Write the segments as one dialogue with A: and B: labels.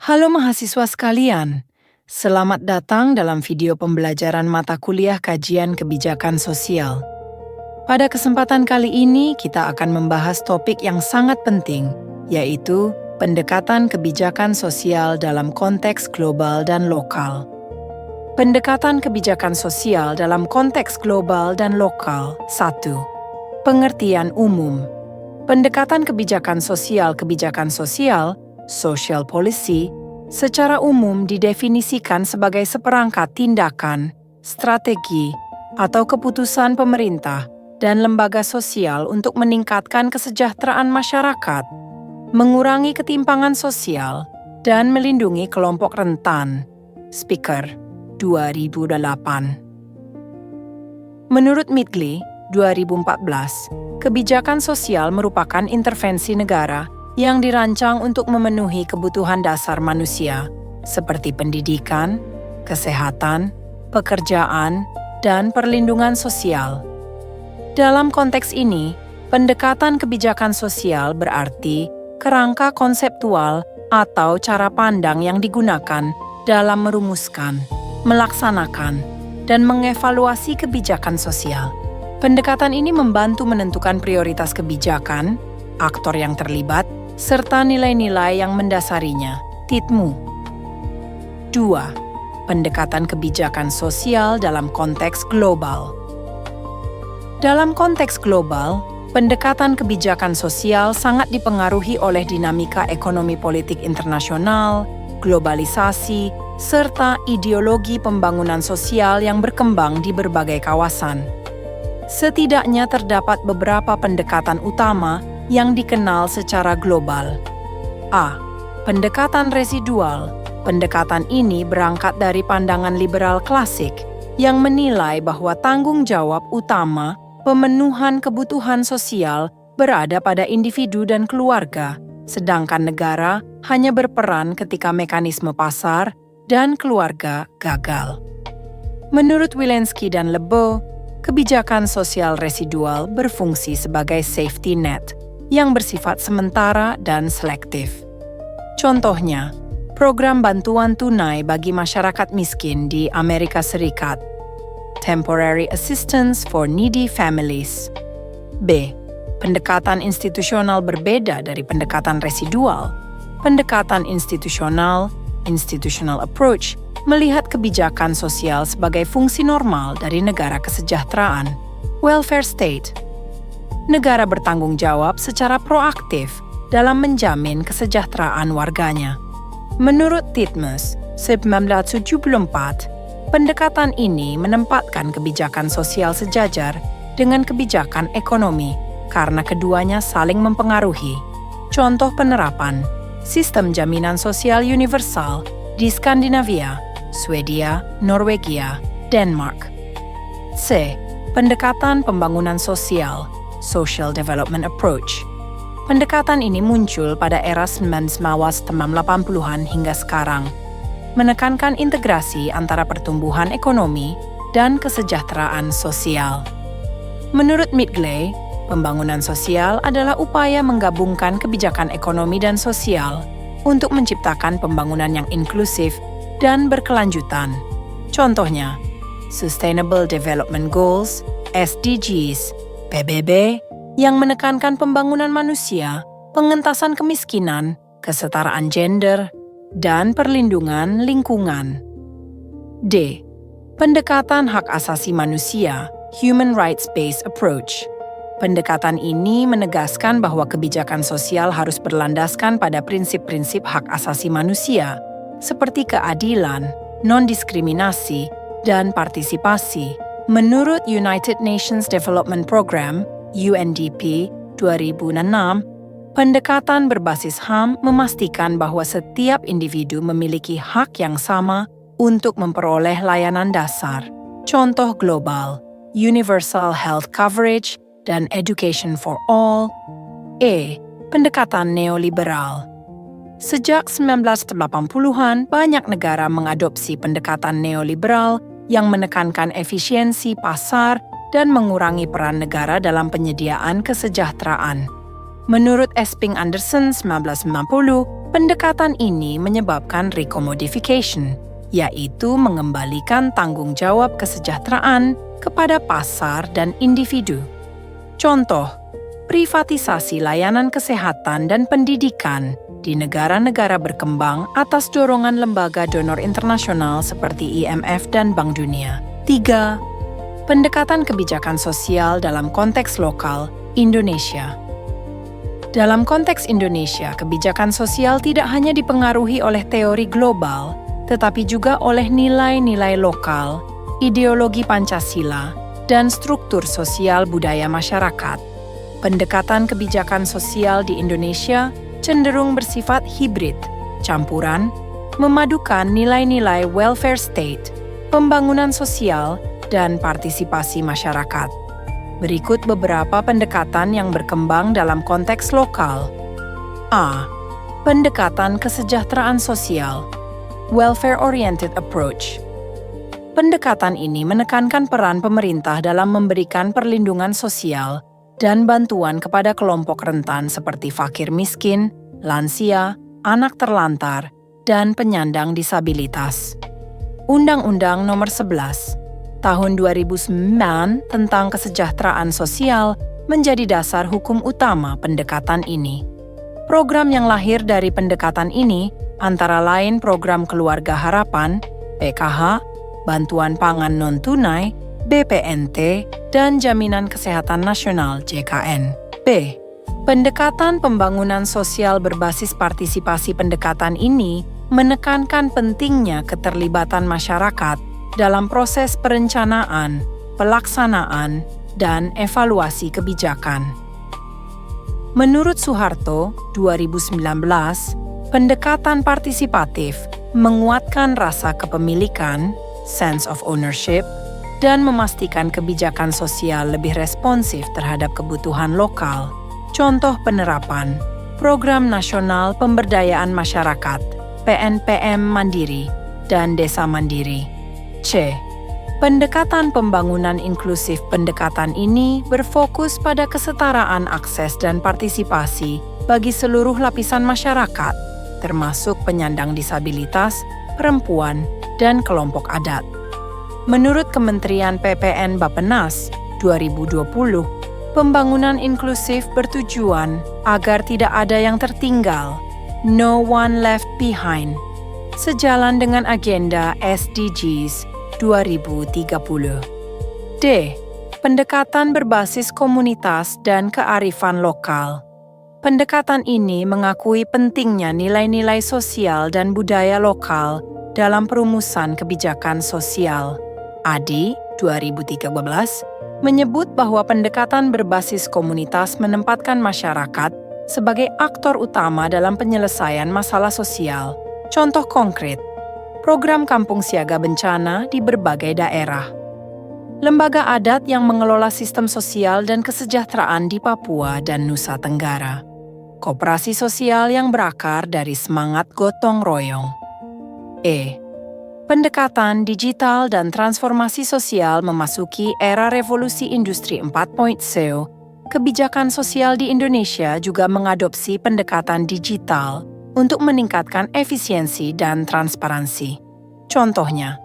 A: Halo mahasiswa sekalian, selamat datang dalam video pembelajaran mata kuliah kajian kebijakan sosial. Pada kesempatan kali ini kita akan membahas topik yang sangat penting, yaitu pendekatan kebijakan sosial dalam konteks global dan lokal. Pendekatan kebijakan sosial dalam konteks global dan lokal. 1. Pengertian umum. Pendekatan kebijakan sosial social policy, secara umum didefinisikan sebagai seperangkat tindakan, strategi, atau keputusan pemerintah dan lembaga sosial untuk meningkatkan kesejahteraan masyarakat, mengurangi ketimpangan sosial, dan melindungi kelompok rentan. Speaker, 2008. Menurut Midgley, 2014, kebijakan sosial merupakan intervensi negara yang dirancang untuk memenuhi kebutuhan dasar manusia, seperti pendidikan, kesehatan, pekerjaan, dan perlindungan sosial. Dalam konteks ini, pendekatan kebijakan sosial berarti kerangka konseptual atau cara pandang yang digunakan dalam merumuskan, melaksanakan, dan mengevaluasi kebijakan sosial. Pendekatan ini membantu menentukan prioritas kebijakan, aktor yang terlibat, serta nilai-nilai yang mendasarinya. TITMU. 2. Pendekatan kebijakan sosial dalam konteks global. Dalam konteks global, pendekatan kebijakan sosial sangat dipengaruhi oleh dinamika ekonomi politik internasional, globalisasi, serta ideologi pembangunan sosial yang berkembang di berbagai kawasan. Setidaknya terdapat beberapa pendekatan utama yang dikenal secara global. A. Pendekatan residual. Pendekatan ini berangkat dari pandangan liberal klasik yang menilai bahwa tanggung jawab utama pemenuhan kebutuhan sosial berada pada individu dan keluarga, sedangkan negara hanya berperan ketika mekanisme pasar dan keluarga gagal. Menurut Wilensky dan Lebeau, kebijakan sosial residual berfungsi sebagai safety net yang bersifat sementara dan selektif. Contohnya, program bantuan tunai bagi masyarakat miskin di Amerika Serikat, Temporary Assistance for Needy Families. B. Pendekatan institusional berbeda dari pendekatan residual. Pendekatan institusional, institutional approach, melihat kebijakan sosial sebagai fungsi normal dari negara kesejahteraan, welfare state. Negara bertanggung jawab secara proaktif dalam menjamin kesejahteraan warganya. Menurut Titmus, 1974, pendekatan ini menempatkan kebijakan sosial sejajar dengan kebijakan ekonomi karena keduanya saling mempengaruhi. Contoh penerapan, sistem jaminan sosial universal di Skandinavia, Swedia, Norwegia, Denmark. C. Pendekatan pembangunan sosial, social development approach. Pendekatan ini muncul pada era 1980-an hingga sekarang, menekankan integrasi antara pertumbuhan ekonomi dan kesejahteraan sosial. Menurut Midgley, pembangunan sosial adalah upaya menggabungkan kebijakan ekonomi dan sosial untuk menciptakan pembangunan yang inklusif dan berkelanjutan. Contohnya, Sustainable Development Goals, SDGs, PBB, yang menekankan pembangunan manusia, pengentasan kemiskinan, kesetaraan gender, dan perlindungan lingkungan. D. Pendekatan hak asasi manusia, Human Rights-Based Approach. Pendekatan ini menegaskan bahwa kebijakan sosial harus berlandaskan pada prinsip-prinsip hak asasi manusia, seperti keadilan, non-diskriminasi, dan partisipasi. Menurut United Nations Development Program, UNDP 2006, pendekatan berbasis HAM memastikan bahwa setiap individu memiliki hak yang sama untuk memperoleh layanan dasar. Contoh global, Universal Health Coverage, dan Education for All. E. Pendekatan neoliberal. Sejak 1980-an, banyak negara mengadopsi pendekatan neoliberal yang menekankan efisiensi pasar dan mengurangi peran negara dalam penyediaan kesejahteraan. Menurut Esping Anderson 1990, Pendekatan ini menyebabkan recommodification, yaitu mengembalikan tanggung jawab kesejahteraan kepada pasar dan individu. Contoh, privatisasi layanan kesehatan dan pendidikan di negara-negara berkembang atas dorongan lembaga donor internasional seperti IMF dan Bank Dunia. 3. Pendekatan kebijakan sosial dalam konteks lokal Indonesia. Dalam konteks Indonesia, kebijakan sosial tidak hanya dipengaruhi oleh teori global, tetapi juga oleh nilai-nilai lokal, ideologi Pancasila, dan struktur sosial budaya masyarakat. Pendekatan kebijakan sosial di Indonesia cenderung bersifat hibrid, campuran, memadukan nilai-nilai welfare state, pembangunan sosial, dan partisipasi masyarakat. Berikut beberapa pendekatan yang berkembang dalam konteks lokal. A. Pendekatan kesejahteraan sosial, welfare-oriented approach. Pendekatan ini menekankan peran pemerintah dalam memberikan perlindungan sosial dan bantuan kepada kelompok rentan seperti fakir miskin, lansia, anak terlantar, dan penyandang disabilitas. Undang-Undang Nomor 11 Tahun 2009 tentang kesejahteraan sosial menjadi dasar hukum utama pendekatan ini. Program yang lahir dari pendekatan ini antara lain Program Keluarga Harapan, PKH, Bantuan Pangan Non-Tunai, BPNT, dan Jaminan Kesehatan Nasional JKN. B. Pendekatan pembangunan sosial berbasis partisipasi. Pendekatan ini menekankan pentingnya keterlibatan masyarakat dalam proses perencanaan, pelaksanaan, dan evaluasi kebijakan. Menurut Soeharto, 2019, pendekatan partisipatif menguatkan rasa kepemilikan, sense of ownership, dan memastikan kebijakan sosial lebih responsif terhadap kebutuhan lokal. Contoh penerapan, Program Nasional Pemberdayaan Masyarakat, PNPM Mandiri, dan Desa Mandiri. C. Pendekatan pembangunan inklusif. Pendekatan ini berfokus pada kesetaraan akses dan partisipasi bagi seluruh lapisan masyarakat, termasuk penyandang disabilitas, perempuan, dan kelompok adat. Menurut Kementerian PPN Bappenas 2020, pembangunan inklusif bertujuan agar tidak ada yang tertinggal, no one left behind, sejalan dengan agenda SDGs 2030. D. Pendekatan berbasis komunitas dan kearifan lokal. Pendekatan ini mengakui pentingnya nilai-nilai sosial dan budaya lokal dalam perumusan kebijakan sosial. ADI 2013 menyebut bahwa pendekatan berbasis komunitas menempatkan masyarakat sebagai aktor utama dalam penyelesaian masalah sosial. Contoh konkret, program Kampung Siaga Bencana di berbagai daerah. Lembaga adat yang mengelola sistem sosial dan kesejahteraan di Papua dan Nusa Tenggara. Koperasi sosial yang berakar dari semangat gotong royong. E. Pendekatan digital dan transformasi sosial memasuki era revolusi industri 4.0. Kebijakan sosial di Indonesia juga mengadopsi pendekatan digital untuk meningkatkan efisiensi dan transparansi. Contohnya,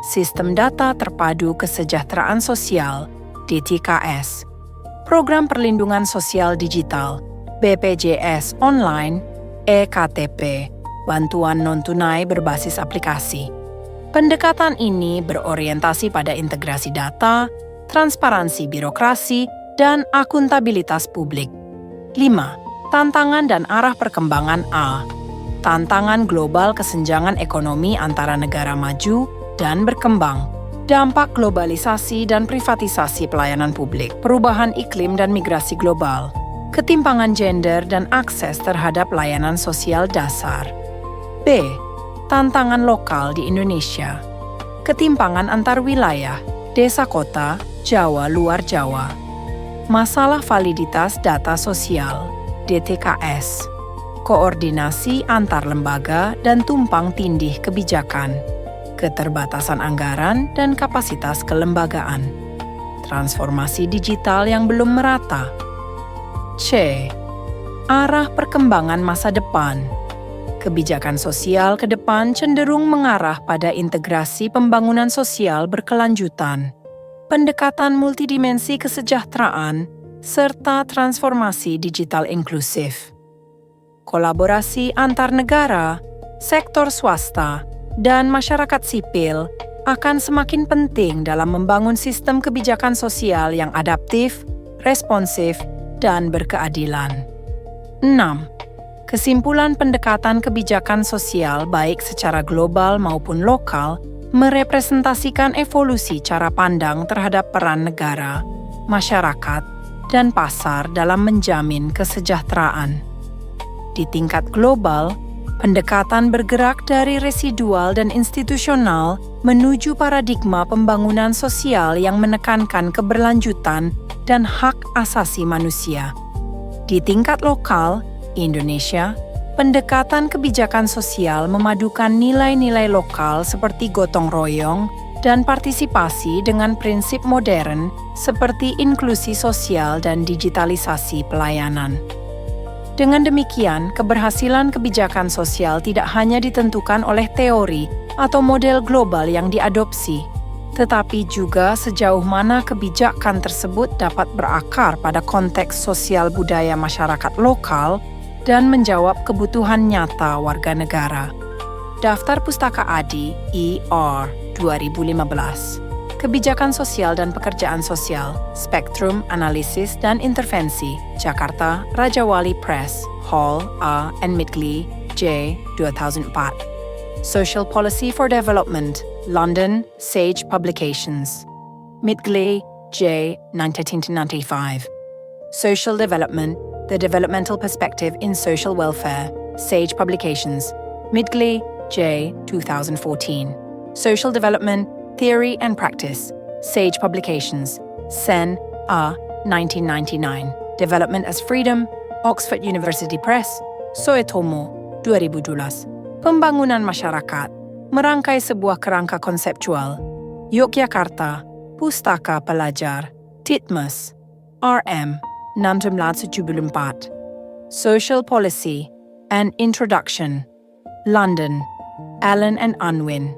A: Sistem Data Terpadu Kesejahteraan Sosial (DTKS), Program Perlindungan Sosial Digital BPJS Online, eKTP, bantuan non-tunai berbasis aplikasi. Pendekatan ini berorientasi pada integrasi data, transparansi birokrasi, dan akuntabilitas publik. 5. Tantangan dan arah perkembangan A. Tantangan global kesenjangan ekonomi antara negara maju dan berkembang, dampak globalisasi dan privatisasi pelayanan publik, perubahan iklim dan migrasi global, ketimpangan gender dan akses terhadap layanan sosial dasar. B. Tantangan lokal di Indonesia, ketimpangan antar wilayah, desa kota, Jawa luar Jawa, masalah validitas data sosial, DTKS, koordinasi antar lembaga dan tumpang tindih kebijakan, keterbatasan anggaran dan kapasitas kelembagaan, transformasi digital yang belum merata. C. Arah perkembangan masa depan. Kebijakan sosial ke depan cenderung mengarah pada integrasi pembangunan sosial berkelanjutan, pendekatan multidimensi kesejahteraan, serta transformasi digital inklusif. Kolaborasi antar negara, sektor swasta, dan masyarakat sipil akan semakin penting dalam membangun sistem kebijakan sosial yang adaptif, responsif, dan berkeadilan. 6. Kesimpulan pendekatan kebijakan sosial baik secara global maupun lokal merepresentasikan evolusi cara pandang terhadap peran negara, masyarakat, dan pasar dalam menjamin kesejahteraan. Di tingkat global, pendekatan bergerak dari residual dan institusional menuju paradigma pembangunan sosial yang menekankan keberlanjutan dan hak asasi manusia. Di tingkat lokal, Indonesia, pendekatan kebijakan sosial memadukan nilai-nilai lokal seperti gotong royong dan partisipasi dengan prinsip modern seperti inklusi sosial dan digitalisasi pelayanan. Dengan demikian, keberhasilan kebijakan sosial tidak hanya ditentukan oleh teori atau model global yang diadopsi, tetapi juga sejauh mana kebijakan tersebut dapat berakar pada konteks sosial budaya masyarakat lokal dan menjawab kebutuhan nyata warga negara. Daftar Pustaka Adi ER 2015. Kebijakan Sosial dan Pekerjaan Sosial, Spektrum Analisis dan Intervensi, Jakarta, Raja Wali Press, Hall A. and Midgley, J. 2004. Social Policy for Development, London, Sage Publications. Midgley, J. 1995. Social Development, The Developmental Perspective in Social Welfare, Sage Publications. Midgley, J. 2014. Social Development, Theory and Practice, Sage Publications. Sen, A. 1999. Development as Freedom, Oxford University Press, Soetomo, 2012. Pembangunan Masyarakat, merangkai sebuah kerangka konseptual. Yogyakarta, Pustaka Pelajar, Titmus, RM, 1974. Social Policy, An Introduction, London, Allen and Unwin,